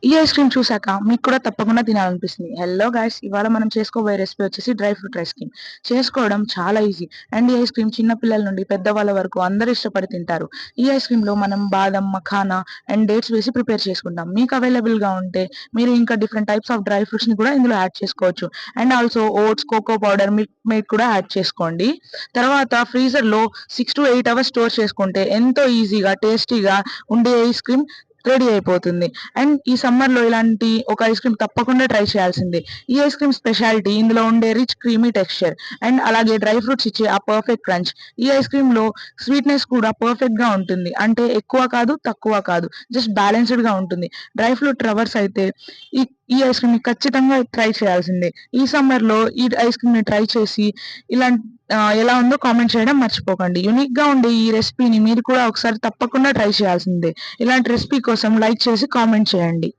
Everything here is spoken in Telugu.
ఈ ఐస్ క్రీమ్ చూసాక మీకు కూడా తప్పకుండా తినాలనిపిస్తుంది. హలో గైస్, ఇవాళ మనం చేసుకోబోయే రెసిపీ వచ్చేసి డ్రై ఫ్రూట్ ఐస్ క్రీమ్. చేసుకోవడం చాలా ఈజీ అండ్ ఈ ఐస్ క్రీమ్ చిన్న పిల్లల నుండి పెద్దవాళ్ళ వరకు అందరూ ఇష్టపడి తింటారు. ఈ ఐస్ క్రీమ్ లో మనం బాదం, మఖానా అండ్ డేట్స్ వేసి ప్రిపేర్ చేసుకుంటాం. మీకు అవైలబుల్ గా ఉంటే మీరు ఇంకా different types of dry fruits ని కూడా ఇందులో యాడ్ చేసుకోవచ్చు. And also oats, cocoa powder, Milkmaid కూడా యాడ్ చేసుకోండి. తర్వాత ఫ్రీజర్ లో 6 to 8 hours స్టోర్ చేసుకుంటే ఎంతో ఈజీగా టేస్టీగా ఉండే ఐస్ క్రీమ్ రెడీ అయిపోతుంది. అండ్ ఈ సమ్మర్ లో ఇలాంటి ఒక ఐస్ క్రీమ్ తప్పకుండా ట్రై చేయాల్సిందే. ఈ ఐస్ క్రీమ్ స్పెషాలిటీ ఇందులో ఉండే రిచ్ క్రీమీ టెక్స్చర్ అండ్ అలాగే డ్రై ఫ్రూట్స్ ఇచ్చే ఆ పర్ఫెక్ట్ క్రంచ్. ఈ ఐస్ క్రీమ్ లో స్వీట్నెస్ కూడా పర్ఫెక్ట్ గా ఉంటుంది. అంటే ఎక్కువ కాదు, తక్కువ కాదు, జస్ట్ బ్యాలెన్స్డ్ గా ఉంటుంది. డ్రై ఫ్రూట్ లవర్స్ అయితే ఈ ఈ ఐస్ క్రీమ్ ని ఖచ్చితంగా ట్రై చేయాల్సిందే. ఈ సమ్మర్ లో ఈ ఐస్ క్రీమ్ ని ట్రై చేసి ఇలాంటి ఎలా ఉందో కామెంట్ చేయడం మర్చిపోకండి. యూనిక్ గా ఉండే ఈ రెసిపీని మీరు కూడా ఒకసారి తప్పకుండా ట్రై చేయాల్సిందే. ఇలాంటి రెసిపీ కోసం లైక్ చేసి కామెంట్ చేయండి.